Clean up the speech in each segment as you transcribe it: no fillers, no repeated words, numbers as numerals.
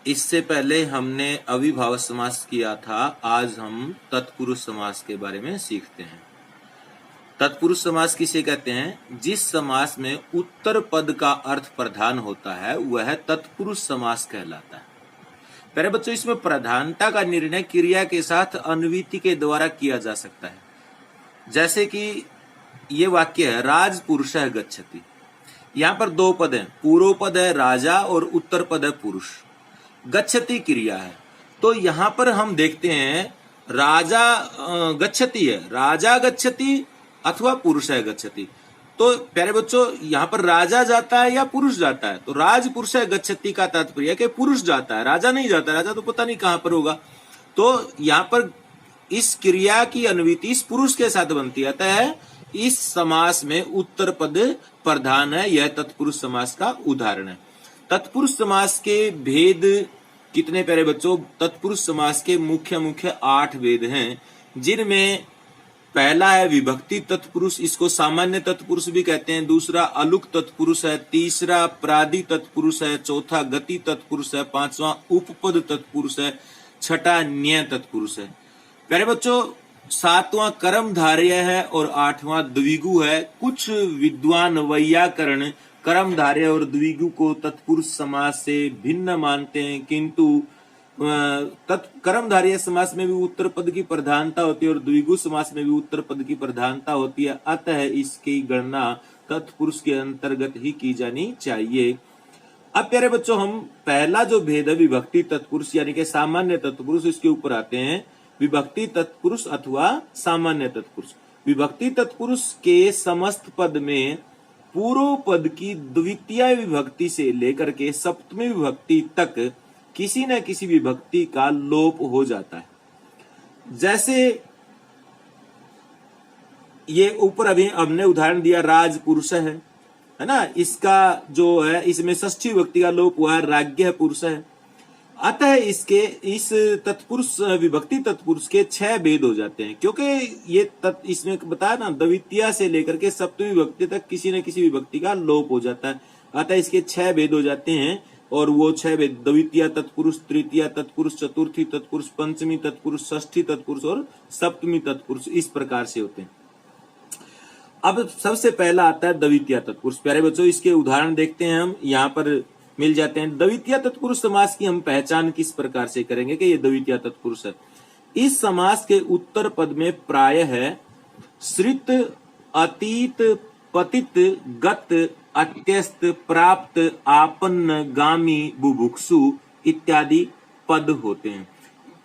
इससे पहले हमने अविभाव समास किया था। आज हम तत्पुरुष समास के बारे में सीखते हैं। तत्पुरुष समास किसे कहते हैं? जिस समास में उत्तर पद का अर्थ प्रधान होता है वह तत्पुरुष समास कहलाता है। प्यारे बच्चों, इसमें प्रधानता का निर्णय क्रिया के साथ अन्विति के द्वारा किया जा सकता है। जैसे कि ये वाक्य है, राज पुरुषः गच्छति। यहाँ पर दो पद हैं, पूर्व पद है राजा और उत्तर पद है पुरुष। गच्छति क्रिया है, तो यहाँ पर हम देखते हैं राजा गच्छति है, राजा गच्छति अथवा पुरुष है गच्छति। तो प्यारे बच्चों, यहाँ पर राजा जाता है या पुरुष जाता है? तो राज पुरुष है गच्छति का तात्पर्य है कि पुरुष जाता है, राजा नहीं जाता। राजा तो पता नहीं कहां पर होगा। तो यहाँ पर इस क्रिया की अन्विति इस पुरुष के साथ बनती है, अतः इस समास में उत्तर पद प्रधान है। यह तत्पुरुष समास का उदाहरण है। तत्पुरुष समास के भेद कितने प्यारे बच्चों? तत्पुरुष समास के मुख्य 8 भेद हैं, जिनमें पहला है विभक्ति तत्पुरुष, इसको सामान्य तत्पुरुष भी कहते हैं। दूसरा अलुक तत्पुरुष है। तीसरा प्रादि तत्पुरुष है। चौथा गति तत्पुरुष है। पांचवा उपपद तत्पुरुष है। छठा न्याय तत्पुरुष है। प्यारे बच्चों, सातवां कर्मधारय है और आठवां द्विगु है। कुछ विद्वान वैयाकरण कर्मधारय और द्विगु को तत्पुरुष समास से भिन्न मानते हैं, किंतु कर्मधारय समास में भी उत्तर पद की प्रधानता होती है और द्विगु समास में भी उत्तर पद की प्रधानता होती है, अतः इसकी गणना तत्पुरुष के अंतर्गत ही की जानी चाहिए। अब प्यारे बच्चों, हम पहला जो भेद है विभक्ति तत्पुरुष यानी कि सामान्य तत्पुरुष, इसके ऊपर आते हैं। विभक्ति तत्पुरुष अथवा सामान्य तत्पुरुष। विभक्ति तत्पुरुष के समस्त पद में पूर्व पद की द्वितीय विभक्ति से लेकर के सप्तमी विभक्ति तक किसी न किसी विभक्ति का लोप हो जाता है। जैसे ये ऊपर अभी हमने उदाहरण दिया, राज पुरुष है ना, इसका जो है इसमें षष्ठी विभक्ति का लोप हुआ है, राज्ञ पुरुष है। अतः इसके इस तत्पुरुष विभक्ति तत्पुरुष के 6 भेद हो जाते हैं, क्योंकि ये इसमें बताया ना, द्वितीय से लेकर के सप्तमी विभक्ति तक किसी न किसी विभक्ति का लोप हो जाता है। अतः इसके 6 भेद हो जाते हैं, और वो 6 भेद द्वितीय तत्पुरुष, तृतीय तत्पुरुष, चतुर्थी तत्पुरुष, पंचमी तत्पुरुष, षष्ठी तत्पुरुष और सप्तमी तत्पुरुष, इस प्रकार से होते हैं। अब सबसे पहला आता है द्वितीय तत्पुरुष। प्यारे बच्चों, इसके उदाहरण देखते हैं हम, यहाँ पर मिल जाते हैं। द्वितीय तत्पुरुष समास की हम पहचान किस प्रकार से करेंगे कि ये द्वितीय तत्पुरुष है? इस समास के उत्तर पद में प्राय है श्रित, अतीत, पतित, गत, अत्यस्त, प्राप्त, आपन्न, गामी, बुभुक्षु इत्यादि पद होते हैं।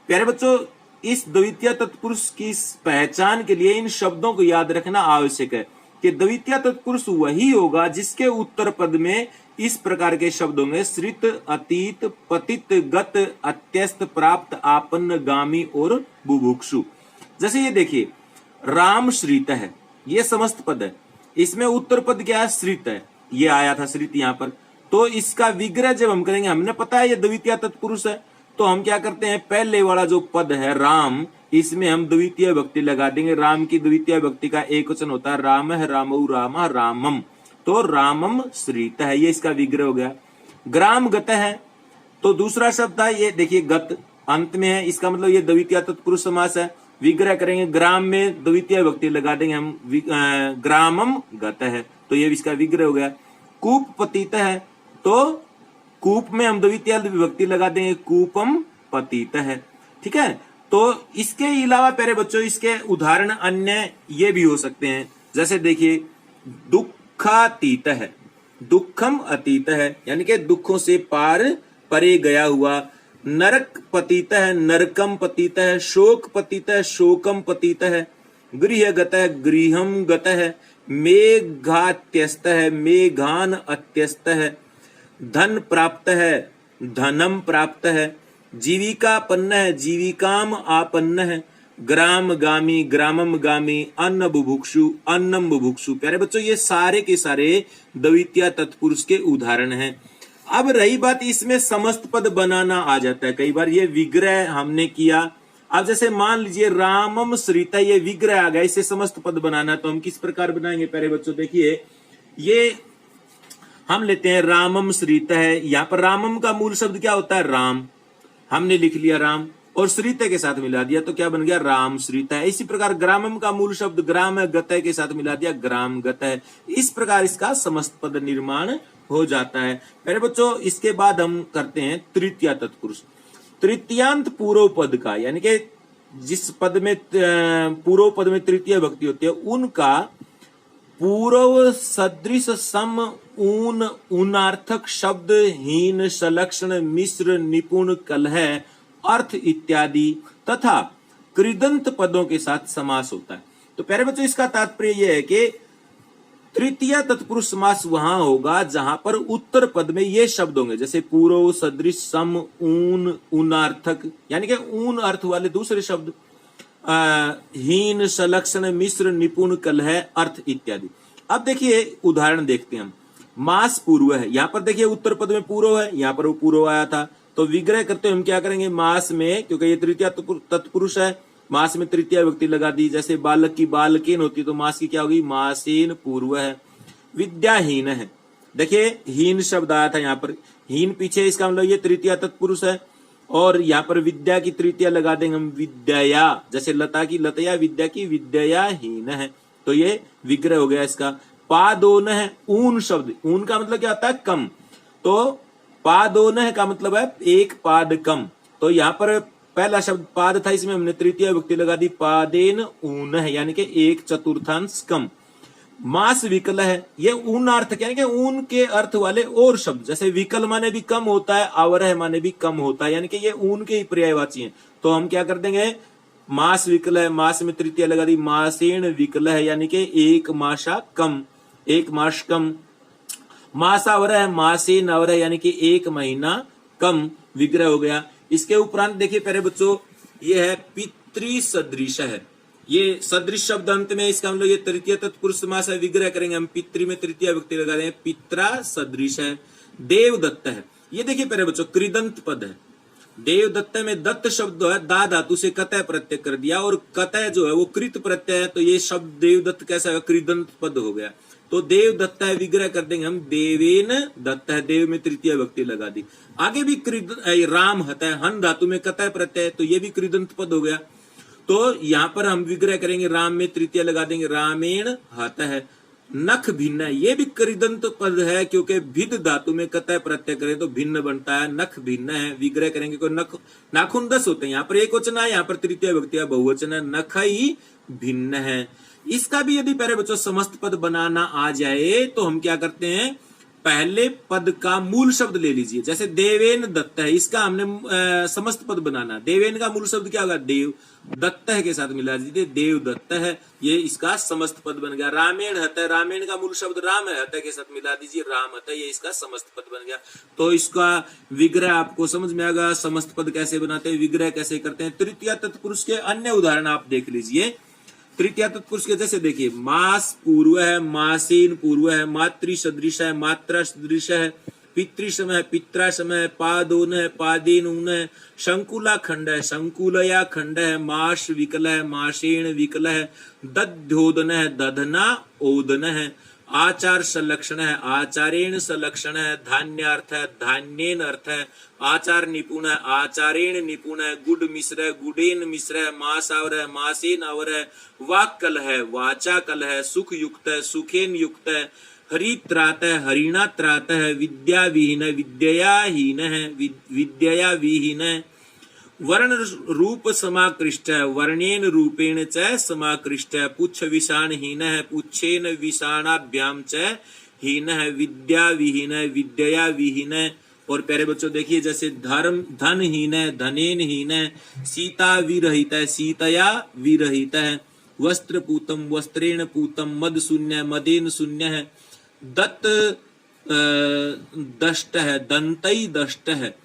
प्यारे बच्चों, इस द्वितीय तत्पुरुष की पहचान के लिए इन शब्दों को याद रखना आवश्यक है कि द्वितीय तत्पुरुष वही होगा जिसके उत्तर पद में इस प्रकार के शब्द होंगे: श्रित, अतीत, पतित, गत, अत्यस्त, प्राप्त, आपन्न, गामी और बुभुक्षु। जैसे ये देखिए, राम श्रित है, ये समस्त पद है। इसमें उत्तर पद क्या है? श्रित है। ये आया था श्रित यहाँ पर। तो इसका विग्रह जब हम करेंगे, हमने पता है ये द्वितीय तत्पुरुष है, तो हम क्या करते हैं, पहले वाला जो पद है राम, इसमें हम द्वितीय विभक्ति लगा देंगे। राम की द्वितीय विभक्ति का एक वचन होता है राम है, रामौ, रामा, रामम। तो रामम श्रित है, ये इसका विग्रह हो गया। ग्राम गत है, तो दूसरा शब्द है, ये देखिए गत अंत में है, इसका मतलब ये द्वितीय तत्पुरुष समास है। विग्रह करेंगे, ग्राम में द्वितीय विभक्ति लगा देंगे हम, ग्रामम गत है, तो ये इसका विग्रह हो गया। कूप पतित है, तो कूप में हम द्वितीय विभक्ति लगा देंगे, कूपम पतित है। ठीक है। तो इसके अलावा प्यारे बच्चों, इसके उदाहरण अन्य ये भी हो सकते हैं। जैसे देखिए, दुखातीत है, दुखम अतीत है, यानी कि दुखों से पार परे गया हुआ। नरक पतित है, नरकम पतित है। शोक पतित है, शोकम पतित है। गृह गत है, गृहम गत है। मेघात्यस्त है, मेघान अत्यस्त है। धन प्राप्त है, धनम प्राप्त है। जीविकापन्न है, जीविकाम आपन्न है। ग्राम गामी, ग्रामम गामी। अन्न बुभुक्षु, अन्नम बुभुक्षु। प्यारे बच्चों, ये सारे के सारे द्वितीय तत्पुरुष के उदाहरण हैं। अब रही बात, इसमें समस्त पद बनाना आ जाता है। कई बार ये विग्रह हमने किया। अब जैसे मान लीजिए रामम श्रित, ये विग्रह आ गया, इसे समस्त पद बनाना, तो हम किस प्रकार बनाएंगे प्यारे बच्चों? देखिए, ये हम लेते हैं रामम श्रित है। यहाँ पर रामम का मूल शब्द क्या होता है? राम। हमने लिख लिया राम और श्रीते के साथ मिला दिया तो क्या बन गया राम श्रीत है। इसी प्रकार ग्रामम का मूल शब्द ग्राम है, गतय के साथ मिला दिया ग्राम गतय। इस प्रकार इसका समस्त पद निर्माण हो जाता है। मेरे बच्चों इसके बाद हम करते हैं तृतीया तत्पुरुष। तृतीयांत पूर्व पद का, यानी कि जिस पद में पूर्व पद में तृतीय भक्ति होती है उनका पूर्व सदृश सम ऊन ऊनार्थक शब्द हीन सलक्षण मिश्र निपुण कलह अर्थ इत्यादि तथा कृदंत पदों के साथ समास होता है। तो प्यारे बच्चों इसका तात्पर्य यह है कि तृतीय तत्पुरुष समास वहां होगा जहां पर उत्तर पद में ये शब्द होंगे, जैसे पूर्व सदृश सम ऊन ऊनार्थक, यानी कि ऊन अर्थ वाले दूसरे शब्द, हीन सलक्षण मिश्र निपुण कलह अर्थ इत्यादि। अब देखिए उदाहरण देखते हैं हम। मास पूर्व है, यहां पर देखिए उत्तर पद में पूर्व है, यहां पर वो पूर्व आया था, तो विग्रह करते हुए हम क्या करेंगे, मास में, क्योंकि ये तृतीय तत्पुरुष है, मास में तृतीय व्यक्ति लगा दी। जैसे बालक की बालकेन होती तो मास की क्या होगी, मासेन पूर्व है। विद्याहीन है, देखिए हीन शब्द आया था यहाँ पर, हीन पीछे, इसका मतलब ये तृतीय तत्पुरुष है। और यहाँ पर विद्या की तृतीय लगा देंगे हम, विद्या, जैसे लता की लतया, विद्या की विद्याहीन है, तो ये विग्रह हो गया इसका। पादोन है, ऊन शब्द, ऊन का मतलब क्या होता है, कम, तो पादोन का मतलब है एक पाद कम। तो यहाँ पर पहला शब्द पाद था, इसमें हमने तृतीय विभक्ति लगा दी, पादेन ऊन है, यानी कि एक चतुर्थांश कम। मास विकल है, ये ऊन अर्थ, यानी कि ऊन के अर्थ वाले और शब्द, जैसे विकल माने भी कम होता है, आवरह माने भी कम होता है, यानी कि ये ऊन के ही पर्यायवाची हैं। तो हम क्या कर देंगे, मास विकल है, मास में तृतीय लगा दी, मासेन विकल है, यानी कि एक मासा कम, एक मास कम। मासावर है, मासेन अवर है, यानी कि एक महीना कम, विग्रह हो गया। इसके उपरांत देखिए प्यारे बच्चों, ये है पितृ सदृश है, ये सदृश शब्द अंत में, इसका हम लोग ये तृतीय तत्पुरुष समास है, विग्रह करेंगे हम, पितृ में तृतीय व्यक्ति लगा देंगे, पित्रा सदृश है। देवदत्त है, ये देखिए प्यारे बच्चों कृदंत पद है। देवदत्त में दत्त शब्द है, दा धातु से कतय प्रत्यय कर दिया, और कतय जो है वो कृत प्रत्यय है, तो ये शब्द देवदत्त कैसा है, कृदंत पद हो गया। तो देवदत्त है, विग्रह कर देंगे हम, देवेन दत्त है, देव में तृतीय व्यक्ति लगा दी। आगे भी राम हता है, हन धातु में कतय प्रत्यय, तो ये भी कृदंत पद हो गया। तो यहाँ पर हम विग्रह करेंगे, राम में तृतीय लगा देंगे, रामेण हत है। नख भिन्न है, ये भी कृदंत पद है, क्योंकि भिद धातु में कतय प्रत्यय करें तो भिन्न बनता है, नख भिन्न है, विग्रह करेंगे। कोई नख, नाखून 10 होते हैं, यहाँ पर एक वचन है, यहाँ पर तृतीय व्यक्ति है, बहुवचन है, नख ही भिन्न है। इसका भी यदि प्यारे बच्चों समस्त पद बनाना आ जाए तो हम क्या करते हैं, पहले पद का मूल शब्द ले लीजिए, जैसे देवेन दत्त है, इसका हमने समस्त पद बनाना। देवेन का मूल शब्द क्या होगा, देव, दत्त है के साथ मिला दीजिए, देव दत्त है, ये इसका समस्त पद बन गया। रामेण हत है, रामेण का मूल शब्द राम है, हत के साथ मिला दीजिए, राम हत, ये इसका समस्त पद बन गया। तो इसका विग्रह आपको समझ में आएगा, समस्त पद कैसे बनाते हैं, विग्रह कैसे करते हैं। तृतीय तत्पुरुष के अन्य उदाहरण आप देख लीजिए। तृतीय तत्पुरुष के जैसे देखिए, मास पूर्व है, मासेन पूर्व है, मातृ सदृश है, मात्रा सदृश है, पितृसम है, पित्रासम है, पादोन है, पादेन ऊन है, शंकुला खंड है, शंकुलया खंड है, मास विकल है, मासेन विकल है, दध्योदन है, दधना ओदन है, आचार संलक्षण है, आचारेण संलक्षण है, धान्यार्थ है, धान्येन अर्थ है, आचार निपुण है, आचारेण निपुण है, गुड मिश्र है, गुडेन मिश्र है, मास आवर है, मासेन आवर है, वाक कल है, वाचा कल है, सुख युक्त है, सुखेन युक्त है, हरित्रात है, हरिणा त्रात है, विद्या विहीन है, विद्याहीन है, विद्या विहीन है, वर्ण रूप समाकृष्ट है, वर्णेन रूपेण च समाकृष्ट है, पुच्छ विषाणहीन है, पुच्छेन विषाणाभ्याम च हीन है, विद्या विहीन है, विद्या विहीन है। और प्यारे बच्चों देखिए, जैसे धर्म धनहीन है, धनेन हीन है, सीता विरहित है, सीतया विरहित है, वस्त्र पूतम वस्त्रेण पूतम, मद शून्य है, मदेन शून्य है, दत्त दष्ट है, दंतई दष्ट है,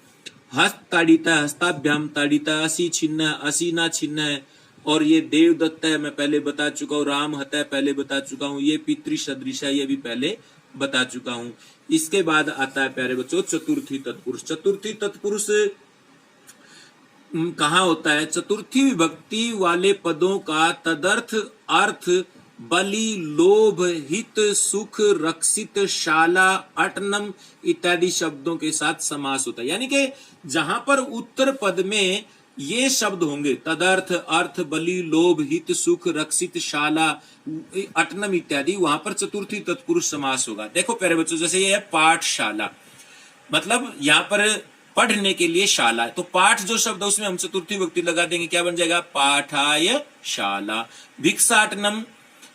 हस्त ताड़िता है, हस्ताभ्याम ताड़िता, असी छिन्न है, असीना छिन्न है। और ये देवदत्त है, मैं पहले बता चुका हूँ, राम हत है, पहले बता चुका हूँ, ये पितृ सदृश है, ये भी पहले बता चुका हूँ। इसके बाद आता है प्यारे बच्चों चतुर्थी तत्पुरुष। चतुर्थी तत्पुरुष कहाँ होता है, चतुर्थी विभक्ति वाले पदों का तदर्थ अर्थ बलि, लोभ, हित, सुख, रक्षित, शाला, अटनम इत्यादि शब्दों के साथ समास होता है। यानी कि जहां पर उत्तर पद में ये शब्द होंगे, तदर्थ, अर्थ, बलि, लोभ, हित, सुख, रक्षित, शाला, अटनम इत्यादि, वहां पर चतुर्थी तत्पुरुष समास होगा। देखो प्यारे बच्चों, जैसे ये है पाठशाला, मतलब यहाँ पर पढ़ने के लिए शाला, तो पाठ जो शब्द है उसमें हम चतुर्थी विभक्ति लगा देंगे, क्या बन जाएगा? पाठाय शाला। भिक्षाटनम,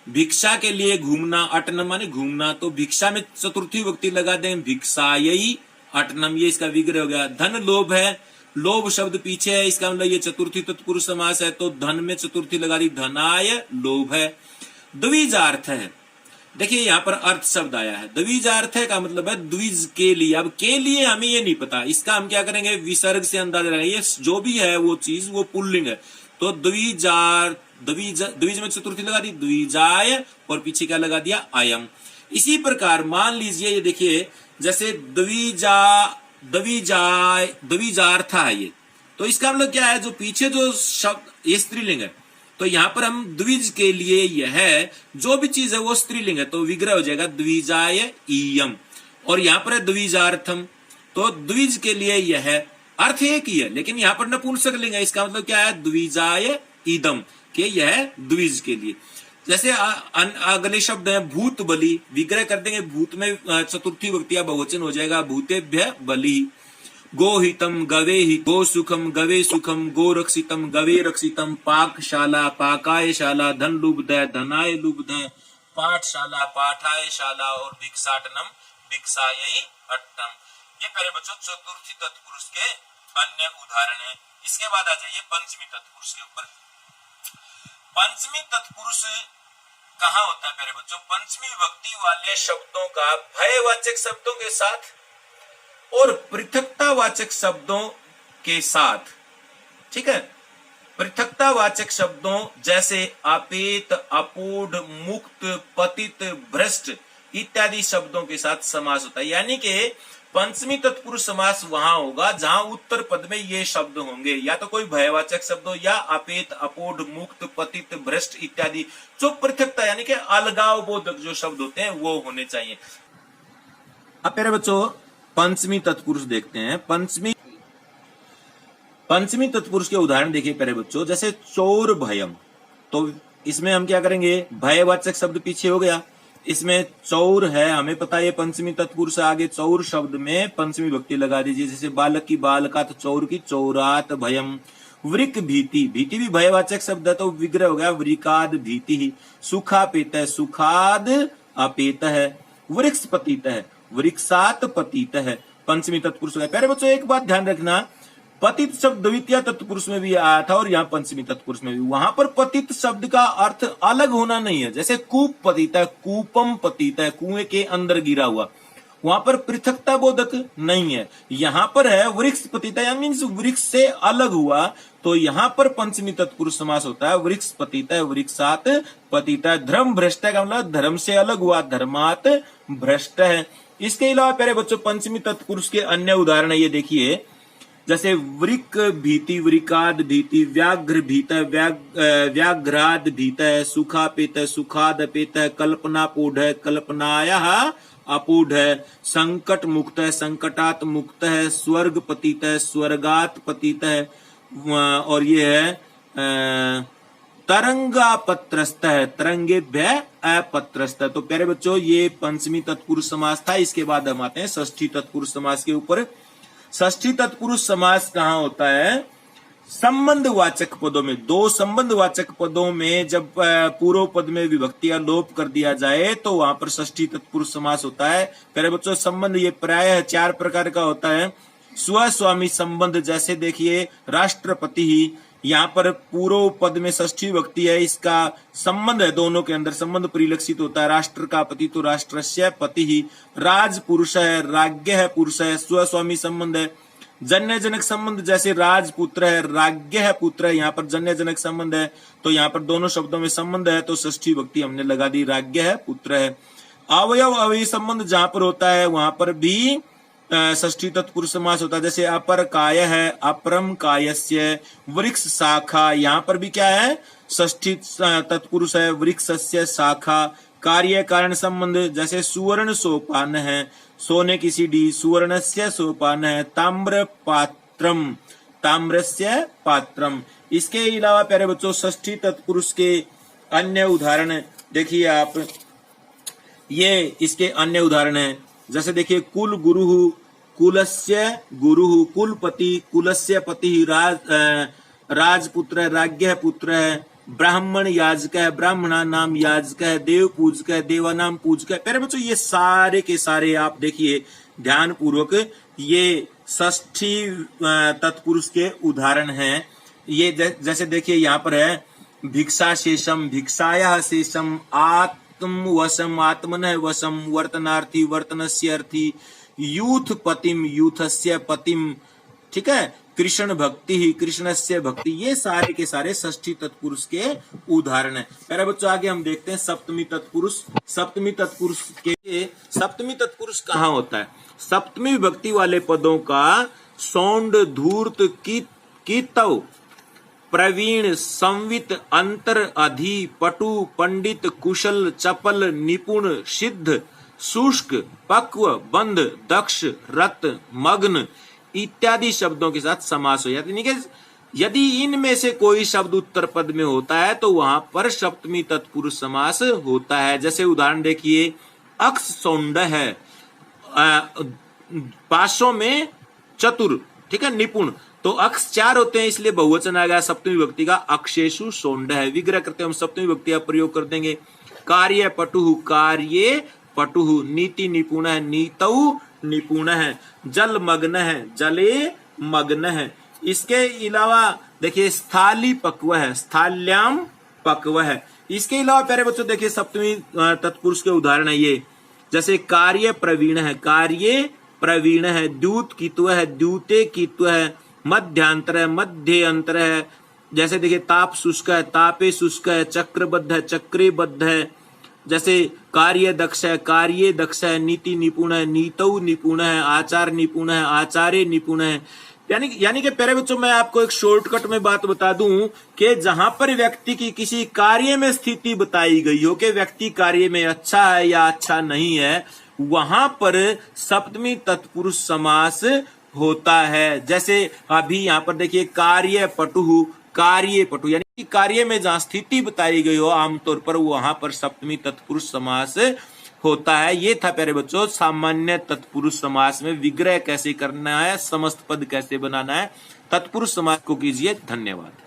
भिक्षा के लिए घूमना, अटनम माने घूमना, तो भिक्षा में चतुर्थी विभक्ति लगा देंगे, भिक्षायी अटनम, ये इसका विग्रह हो गया। धन लोभ है, लोभ शब्द पीछे है, इसका मतलब ये चतुर्थी तत्पुरुष समास है, तो धन में चतुर्थी लगा दी, धनाय लोभ है। द्विजार्थ है, देखिए यहाँ पर अर्थ शब्द आया है, द्विजार्थ है का मतलब है द्विज के लिए। अब के लिए हमें ये नहीं पता, इसका हम क्या करेंगे? विसर्ग से अंदाजा लगाएंगे, ये जो भी है वो चीज वो पुल्लिंग है, तो द्विजार, द्विज में चतुर्थी लगा दी, द्विजाय, और पीछे क्या लगा दिया? अयम। इसी प्रकार मान लीजिए, ये देखिए जैसे द्विजार्थ है ये, तो इसका मतलब क्या है? जो पीछे जो शब्द ये स्त्रीलिंग है, तो यहां पर हम द्विज के लिए यह जो भी चीज है वो स्त्रीलिंग है, तो विग्रह हो जाएगा द्विजाय ईयम। और यहां पर है द्विजार्थम, तो द्विज के लिए यह अर्थ एक ही है, लेकिन यहां पर नपुंसक लिंग है, इसका मतलब क्या है? द्विजाय ईदम, के यह द्विज के लिए। जैसे अगले शब्द है भूत बलि, विग्रह कर देंगे, भूत में चतुर्थी विभक्ति बहुवचन हो जाएगा, भूतेभ्य बलि। गोहितम गवे हित, गो सुखम गवे सुखम, गो रक्षितम गवे रक्षितम, पाकशाला पाकाय शाला, धन लुब्धय धनाय लुब्धय, पाठशाला पाठाय शाला, और भिक्षाटनम भिक्षायै अट्टम। ये पहले बच्चों चतुर्थी तत्पुरुष के अन्य उदाहरण है। इसके बाद आ जाइए पंचमी तत्पुरुष के ऊपर। पंचमी तत्पुरुष कहाँ होता है प्यारे बच्चों? पंचमी विभक्ति वाले शब्दों का भयवाचक शब्दों के साथ और पृथकतावाचक शब्दों के साथ, ठीक है? पृथकतावाचक शब्दों जैसे अपेत, अपूढ़, मुक्त, पतित, भ्रष्ट इत्यादि शब्दों के साथ समास होता है। यानी कि पंचमी तत्पुरुष समास वहां होगा जहां उत्तर पद में ये शब्द होंगे, या तो कोई भयवाचक शब्द हो, या अपेत, अपूढ़, मुक्त, पतित, भ्रष्ट इत्यादि, जो पृथकता यानी कि अलगाव बोधक जो शब्द होते हैं वो होने चाहिए। अब प्यारे बच्चों पंचमी तत्पुरुष देखते हैं। पंचमी तत्पुरुष के उदाहरण देखिए प्यारे बच्चों, जैसे चोर भयम, तो इसमें हम क्या करेंगे? भयवाचक शब्द पीछे हो गया, इसमें चौर है, हमें पता है पंचमी तत्पुरुष आगे, चौर शब्द में पंचमी विभक्ति लगा दीजिए, जैसे बालक की बालका, तो चौर की चौरात भयम। वृक भीति, भीति भी भयवाचक शब्द है, तो विग्रह हो गया वृकाद भीति। सुखापेत है, सुखाद अपेत है। वृक्ष पतित है, वृक्षात पतित है, पंचमी तत्पुरुष है। प्यारे बच्चों एक बात ध्यान रखना, पतित शब्द द्वितीय तत्पुरुष में भी आया था और यहाँ पंचमी तत्पुरुष में भी। वहां पर पतित शब्द का अर्थ अलग होना नहीं है, जैसे कूप पतित है, कूपम पतित है, कुएं के अंदर गिरा हुआ, वहां पर पृथकता बोधक नहीं है। यहाँ पर है वृक्ष पतित है, मीन्स वृक्ष से अलग हुआ, तो यहाँ पर पंचमी तत्पुरुष समास होता है, वृक्ष पतित है, वृक्षात पतित है। धर्म भ्रष्ट है का मतलब धर्म से अलग हुआ, धर्मात भ्रष्ट है। इसके अलावा प्यारे बच्चों पंचमी तत्पुरुष के अन्य उदाहरण ये देखिए, जैसे वृक भीति, वृकाद भीति, व्याघ्र भीत, व्याघ्राद भीत, सुखापेत, सुखाद पेत, कल्पना पूढ़, कल्पनाया अपूढ़, संकट मुक्त, संकटात मुक्त है, स्वर्ग पतित, स्वर्गात पतित है, और ये है तरंगापत्रस्त है, तरंगेभ्य अपत्रस्त है। तो प्यारे बच्चों ये पंचमी तत्पुरुष समास था। इसके बाद हम आते हैं षष्ठी तत्पुरुष समास के ऊपर। षष्ठी तत्पुरुष समास कहाँ होता है? संबंधवाचक पदों में, दो संबंधवाचक पदों में जब पूर्व पद में विभक्ति या लोप कर दिया जाए तो वहां पर षष्ठी तत्पुरुष समास होता है। प्यारे बच्चों संबंध ये प्रायः 4 प्रकार का होता है। स्व स्वामी संबंध, जैसे देखिए राष्ट्रपति ही, यहाँ पर पूर्व पद में षष्ठी विभक्ति है, इसका संबंध है, दोनों के अंदर संबंध परिलक्षित होता है। राष्ट्र का पति तो राष्ट्रस्य पति ही। राज पुरुष है, राज्ञ है पुरुष है, स्वस्वामी संबंध है। जन्य जनक संबंध, जैसे राजपुत्र है, राज्ञ है पुत्र है, यहाँ पर जन्य जनक संबंध है, तो यहाँ पर दोनों शब्दों में संबंध है, तो षष्ठी विभक्ति हमने लगा दी, राज्ञ है पुत्र है। अवयव अवयवी संबंध जहां पर होता है वहां पर भी षष्ठी तत्पुरुष समास होता है। जैसे अपर काय है, अपरम कायस्य, वृक्ष शाखा, यहाँ पर भी क्या है, षष्ठी तत्पुरुष है, वृक्षस्य शाखा। कार्य कारण संबंध, जैसे सुवर्ण सोपान है, सोने की सीढ़ी, सुवर्णस्य सोपान है। ताम्र पात्रम, ताम्रस्य पात्रम। इसके अलावा प्यारे बच्चों षष्ठी तत्पुरुष के अन्य उदाहरण देखिए आप, ये इसके अन्य उदाहरण है। जैसे देखिए कुल गुरु, कुलस्य गुरु, कुलपति, कुलस्य पति, राजपुत्र, राज्ञ पुत्र है, ब्राह्मण याजक है, ब्राह्मणा नाम याजक है, देव पूजक है, देवा नाम पूजक है। प्यारे बच्चों ये सारे के सारे आप देखिए ध्यान पूर्वक, ये षष्ठी तत्पुरुष के उदाहरण हैं। ये जैसे देखिए यहाँ पर है भिक्षा शेषम, भिक्षाया शेषम, आत्म वशम, आत्मन वशम, वर्तनार्थी, वर्तनस्य अर्थी, यूथ पतिम, यूथस्य पतिम, ठीक है, कृष्ण भक्ति ही, कृष्णस्य भक्ति। ये सारे के सारे षष्ठी तत्पुरुष के उदाहरण है। पहले बच्चों आगे हम देखते हैं सप्तमी तत्पुरुष। सप्तमी तत्पुरुष के, सप्तमी तत्पुरुष कहाँ होता है? सप्तमी विभक्ति वाले पदों का सौंड, धूर्त, कीतव, प्रवीण, संवित, अंतर, अधि, पटु, पंडित, कुशल, चपल, निपुण, सिद्ध, शुष्क, पक्व, बंध, दक्ष, रत, मग्न इत्यादि शब्दों के साथ समास हो जाता है। यानी यदि इनमें से कोई शब्द उत्तर पद में होता है तो वहां पर सप्तमी तत्पुरुष समास होता है। जैसे उदाहरण देखिए, अक्ष सौंड है, पाशों में चतुर, ठीक है, निपुण, तो अक्ष 4 होते हैं इसलिए बहुवचन आ गया सप्तमी विभक्ति का, अक्षेषु सौंड है। विग्रह करते हम सप्तमी विभक्ति का प्रयोग कर देंगे। कार्य पटुहु, कार्ये पटुहु, नीति निपुण है, नीतौ निपुण है, जल मग्न है, जले मग्न है। इसके अलावा देखिए स्थाली पक्व है, स्थाल्याम पक्व है। इसके अलावा प्यारे बच्चों देखिए सप्तमी तत्पुरुष के उदाहरण है ये, जैसे कार्य प्रवीण है, कार्ये प्रवीण है, द्यूत कित्व है, द्यूते कित्व है, मध्यांतर है, मध्य अंतर है। जैसे देखिए ताप शुष्क है, तापे शुष्क है, चक्रबद्ध है, चक्रेबद्ध है। जैसे कार्य दक्ष है, कार्ये दक्ष है, नीति निपुण है, नीतौ निपुण है, आचार निपुण है, आचार्य निपुण है। यानी कि प्यारे बच्चों मैं आपको एक शॉर्टकट में बात बता दूं कि जहां पर व्यक्ति की किसी कार्य में स्थिति बताई गई हो कि व्यक्ति कार्य में अच्छा है या अच्छा नहीं है, वहां पर सप्तमी तत्पुरुष समास होता है। जैसे अभी यहाँ पर देखिए कार्य पटुहु, कार्य पटु, यानी कि कार्य में जहां स्थिति बताई गई हो आमतौर पर वहां पर सप्तमी तत्पुरुष समास होता है। ये था प्यारे बच्चों सामान्य तत्पुरुष समास में विग्रह कैसे करना है, समस्त पद कैसे बनाना है। तत्पुरुष समास को कीजिए। धन्यवाद।